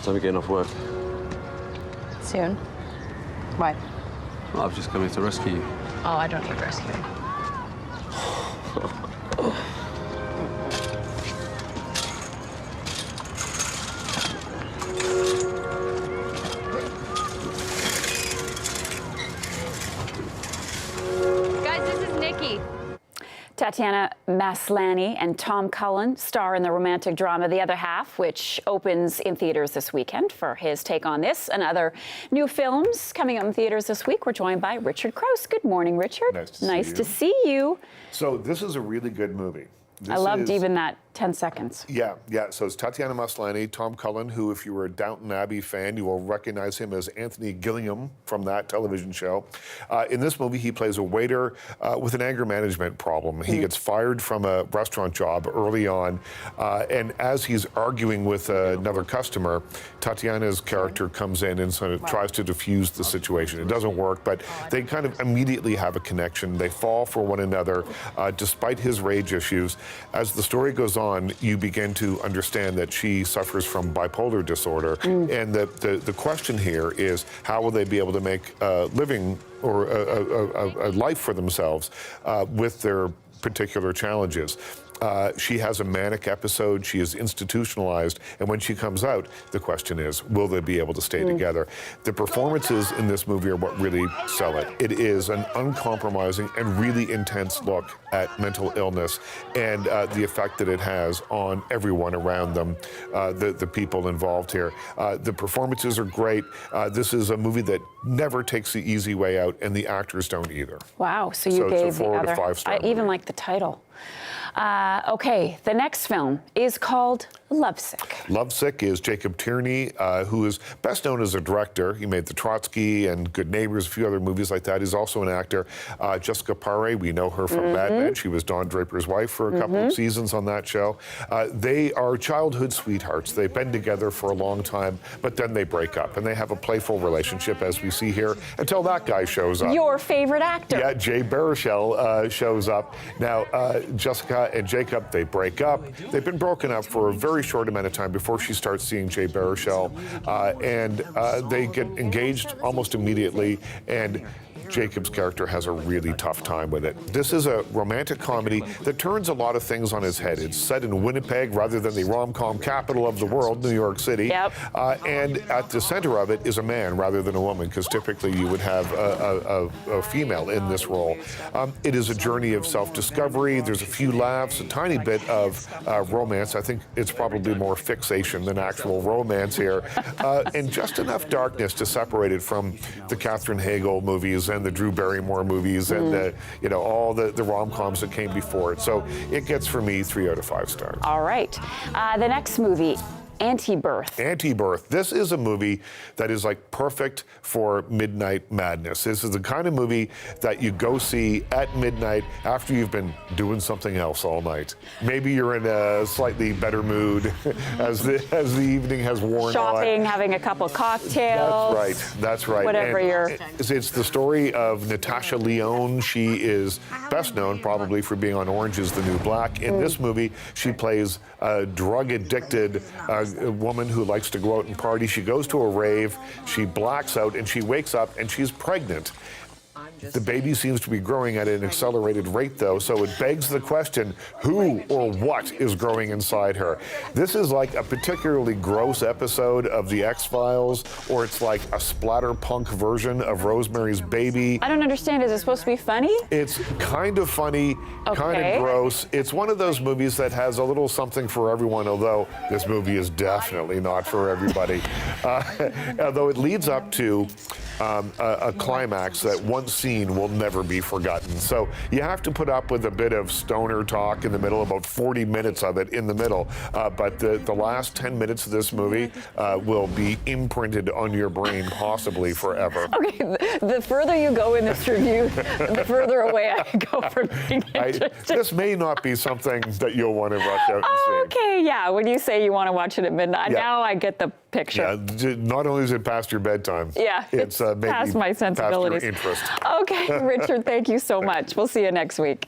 time we're getting off work. Soon? Why? Well, I've just come here to rescue you. Oh, I don't need rescuing. Guys, this is Nikki. Tatiana Maslany and Tom Cullen star in the romantic drama The Other Half, which opens in theaters this weekend. For his take on this and other new films coming up in theaters this week, we're joined by Richard Crouse. Good morning, Richard. Nice to see you. See you. So this is a really good movie. I loved even that 10 seconds. Yeah. So it's Tatiana Maslany, Tom Cullen, who, if you were a Downton Abbey fan, you will recognize him as Anthony Gillingham from that television show. In this movie, he plays a waiter with an anger management problem. He gets fired from a restaurant job early on, and as he's arguing with another customer, Tatiana's character comes in and sort of tries to diffuse the situation. It doesn't work, but they kind of immediately have a connection. They fall for one another, despite his rage issues. As the story goes on, you begin to understand that she suffers from bipolar disorder. And the question here is, how will they be able to make a living or a life for themselves with their particular challenges? She has a manic episode. She is institutionalized. And when she comes out, the question is, will they be able to stay together? The performances in this movie are what really sell it. It is an uncompromising and really intense look at mental illness and the effect that it has on everyone around them, the people involved here. The performances are great. This is a movie that never takes the easy way out, and the actors don't either. Wow, so you gave it's a 4 the out other... of 5 star I even movie. like the title. Okay, the next film is called Lovesick. Lovesick is Jacob Tierney, who is best known as a director. He made The Trotsky and Good Neighbors, a few other movies like that. He's also an actor. Jessica Paré, we know her from Mad Men. She was Don Draper's wife for a couple of seasons on that show. They are childhood sweethearts. They've been together for a long time, but then they break up, and they have a playful relationship, as we see here, until that guy shows up. Your favorite actor. Yeah, Jay Baruchel shows up. Now, Jessica and Jacob, they break up. They've been broken up for a very short amount of time before she starts seeing Jay Baruchel, and they get engaged almost immediately, and Jacob's character has a really tough time with it. This is a romantic comedy that turns a lot of things on its head. It's set in Winnipeg rather than the rom-com capital of the world, New York City. Yep. And at the center of it is a man rather than a woman, because typically you would have a female in this role. It is a journey of self-discovery. There's a few laughs, a tiny bit of romance. I think it's probably more fixation than actual romance here. And just enough darkness to separate it from the Katherine Hagel movies and the Drew Barrymore movies and all the rom-coms that came before it. So it gets, for me, 3 out of 5 stars. All right. The next movie, Antibirth. Antibirth. This is a movie that is like perfect for midnight madness. This is the kind of movie that you go see at midnight after you've been doing something else all night. Maybe you're in a slightly better mood as the evening has worn on. Shopping, having a couple cocktails. That's right. Whatever and it's the story of Natasha Lyonne. She is best known probably for being on Orange is the New Black. In this movie, she plays a drug-addicted a woman who likes to go out and party. She goes to a rave, she blacks out, and she wakes up and she's pregnant. The baby seems to be growing at an accelerated rate, though, so it begs the question, who or what is growing inside her? This is like a particularly gross episode of The X-Files, or it's like a splatterpunk version of Rosemary's Baby. I don't understand. Is it supposed to be funny? It's kind of funny, kind of gross. It's one of those movies that has a little something for everyone, although this movie is definitely not for everybody. Although it leads up to a climax that once seen will never be forgotten. So you have to put up with a bit of stoner talk in the middle, about 40 minutes of it in the middle. But the last 10 minutes of this movie will be imprinted on your brain, possibly forever. Okay, the further you go in this review, the further away I go from being interested. This may not be something that you'll want to rush out and see. Okay, yeah, when you say you want to watch it at midnight, now I get the picture. Yeah, not only is it past your bedtime, it's maybe past my sensibilities. past your interest. Okay, Richard, thank you so much. We'll see you next week.